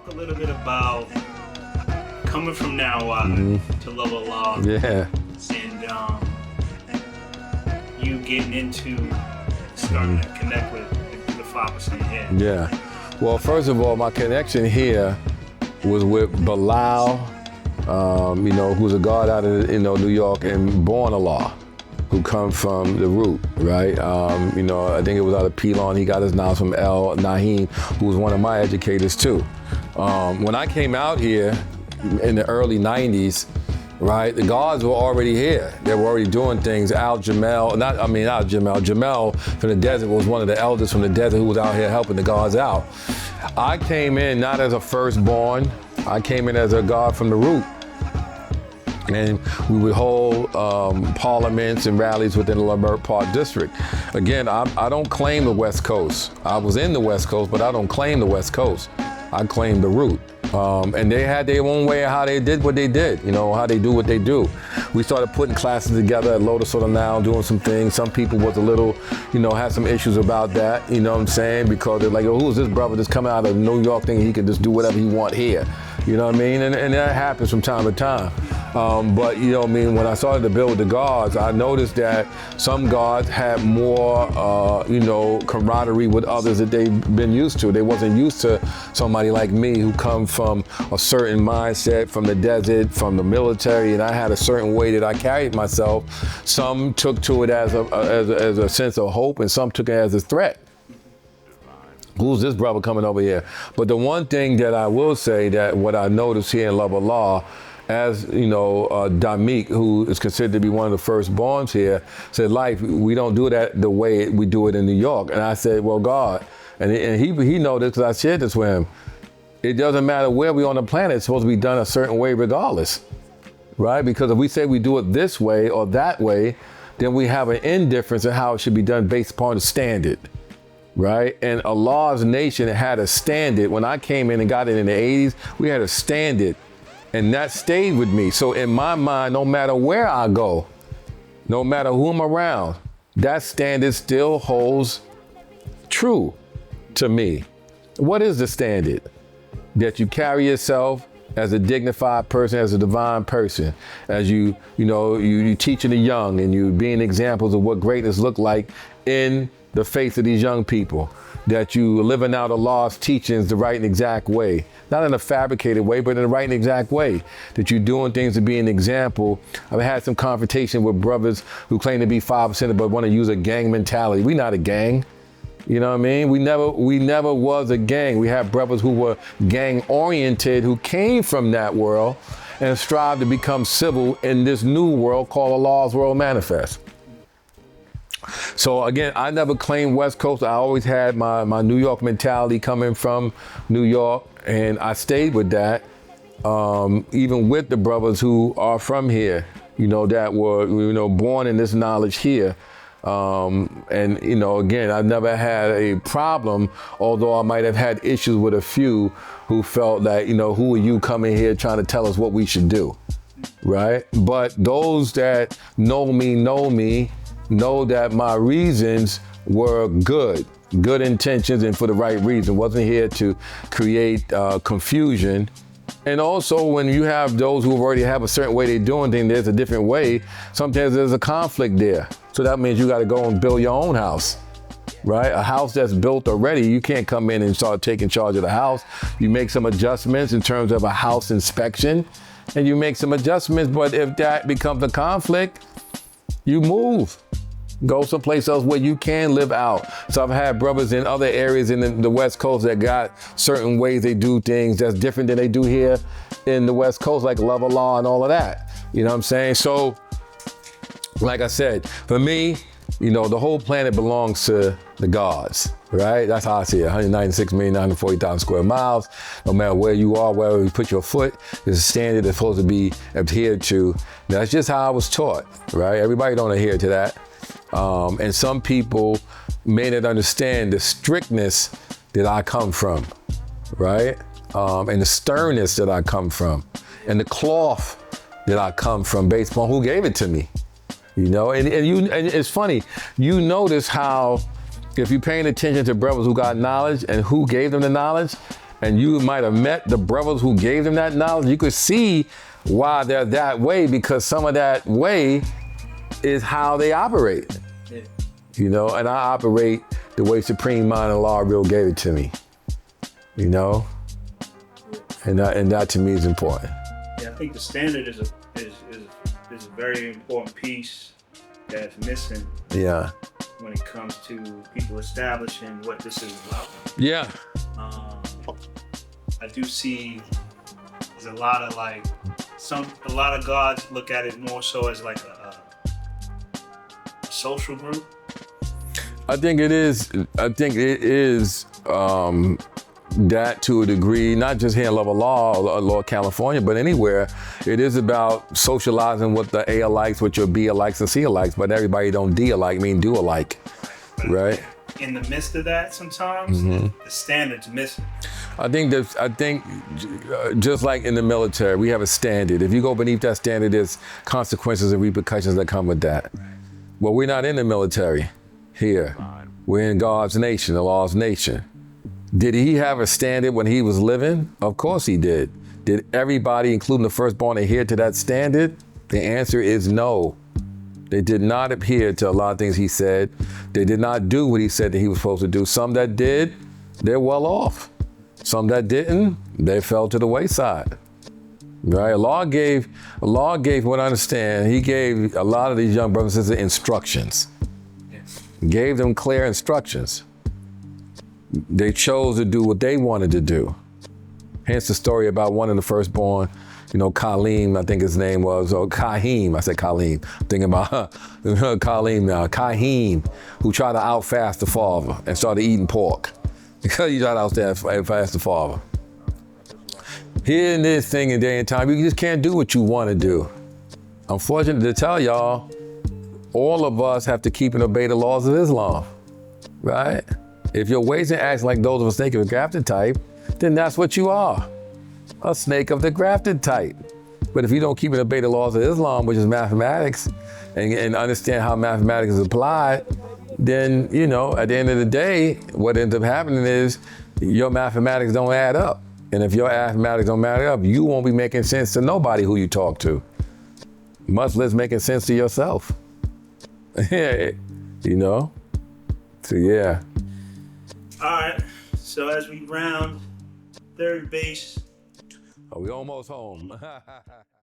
talk a little bit about coming from now to Level Law. Yeah. And you getting into starting to connect with the 5% here. Yeah. Well, first of all, my connection here was with Bilal, who's a guard out of New York, and Born Allah, who come from the root, right? I think it was out of Pelon. He got his knowledge from El Naheem, who was one of my educators too. When I came out here in the early 90s, right, the guards were already here. They were already doing things. Jamel from the desert was one of the elders from the desert who was out here helping the guards out. I came in not as a firstborn. I came in as a guard from the root. And we would hold parliaments and rallies within the Lambert Park district. Again, I don't claim the West Coast. I was in the West Coast, but I don't claim the West Coast. I claim the root. And they had their own way of how they did what they did, how they do what they do. We started putting classes together at Lotus sort of now, doing some things. Some people was a little, had some issues about that, you know what I'm saying? Because they're like, oh, who's this brother that's coming out of New York thinking he can just do whatever he want here? You know what I mean? And that happens from time to time. But when I started to build the guards, I noticed that some guards had more, camaraderie with others that they've been used to. They wasn't used to somebody like me who come from a certain mindset, from the desert, from the military, and I had a certain way that I carried myself. Some took to it as a sense of hope, and some took it as a threat. Who's this brother coming over here? But the one thing that I will say that what I noticed here in Love of Law, as Damik, who is considered to be one of the firstborns here, said, "Life, we don't do that the way we do it in New York." And I said, "Well, God," and he noticed because I shared this with him. It doesn't matter where we on the planet; it's supposed to be done a certain way, regardless, right? Because if we say we do it this way or that way, then we have an indifference in how it should be done based upon the standard. Right? And Allah's nation had a standard. When I came in and got it in the 80s, we had a standard. And that stayed with me. So in my mind, no matter where I go, no matter who I'm around, that standard still holds true to me. What is the standard? That you carry yourself as a dignified person, as a divine person, as you teaching the young and you being examples of what greatness look like in the face of these young people, that you living out Allah's teachings the right and exact way, not in a fabricated way, but in the right and exact way, that you're doing things to be an example. I've had some confrontation with brothers who claim to be 5% but want to use a gang mentality. We're not a gang. You know what I mean? We never was a gang. We had brothers who were gang oriented, who came from that world and strive to become civil in this new world called Allah's World Manifest. So again, I never claimed West Coast. I always had my New York mentality coming from New York, and I stayed with that, even with the brothers who are from here, that were, born in this knowledge here. Again, I've never had a problem, although I might have had issues with a few who felt that, who are you coming here trying to tell us what we should do, right? But those that know me, know that my reasons were good intentions and for the right reason. Wasn't here to create confusion. And also when you have those who already have a certain way they're doing things, there's a different way. Sometimes there's a conflict there. So that means you got to go and build your own house, right? A house that's built already, you can't come in and start taking charge of the house. You make some adjustments in terms of a house inspection, and you make some adjustments, but if that becomes a conflict, you move. Go someplace else where you can live out. So I've had brothers in other areas in the West Coast that got certain ways they do things that's different than they do here in the West Coast, like Love of Law and all of that. You know what I'm saying? So, like I said, for me, the whole planet belongs to the gods, right? That's how I see it. 196,940,000 square miles. No matter where you are, wherever you put your foot, there's a standard that's supposed to be adhered to. That's just how I was taught, right? Everybody don't adhere to that. And some people may not understand the strictness that I come from, right? And the sternness that I come from, and the cloth that I come from based upon who gave it to me. And it's funny, you notice how if you're paying attention to brothers who got knowledge and who gave them the knowledge, and you might have met the brothers who gave them that knowledge, you could see why they're that way, because some of that way is how they operate. Yeah. You know, and I operate the way Supreme Mind and Law Real gave it to me. You know, and that to me is important. Yeah, I think the standard is a very important piece that's missing. Yeah. When it comes to people establishing what this is about. Yeah. I do see there's a lot of a lot of gods look at it more so as like a social group. I think it is that to a degree, not just here in Love of Law, California, but anywhere. It is about socializing with the A alikes, with your B alikes and C alikes, but everybody don't D alike mean do alike, right? In the midst of that, sometimes the standard's missing. I think just like in the military, we have a standard. If you go beneath that standard, there's consequences and repercussions that come with that. Well, we're not in the military here. We're in God's nation, the law's nation. Did he have a standard when he was living? Of course he did. Did everybody, including the firstborn, adhere to that standard? The answer is no. They did not adhere to a lot of things he said. They did not do what he said that he was supposed to do. Some that did, they're well off. Some that didn't, they fell to the wayside. Right? Allah gave, what I understand, he gave a lot of these young brothers and sisters instructions. Yes. Gave them clear instructions. They chose to do what they wanted to do. Hence the story about one of the firstborn, Kaleem, I think his name was, or Kahim, I said Kaleem. I'm thinking about Kaleem now. Kahim, who tried to outfast the father and started eating pork because he tried to outfast the father. Here in this thing in day and time, you just can't do what you want to do. I'm fortunate to tell y'all, all of us have to keep and obey the laws of Islam, right? If your ways and acts like those of a snake of the grafted type, then that's what you are, a snake of the grafted type. But if you don't keep and obey the laws of Islam, which is mathematics, and understand how mathematics is applied, then, at the end of the day, what ends up happening is your mathematics don't add up. And if your mathematics don't add up, you won't be making sense to nobody who you talk to, much less making sense to yourself. So, yeah. All right, so as we round third base. Are we almost home?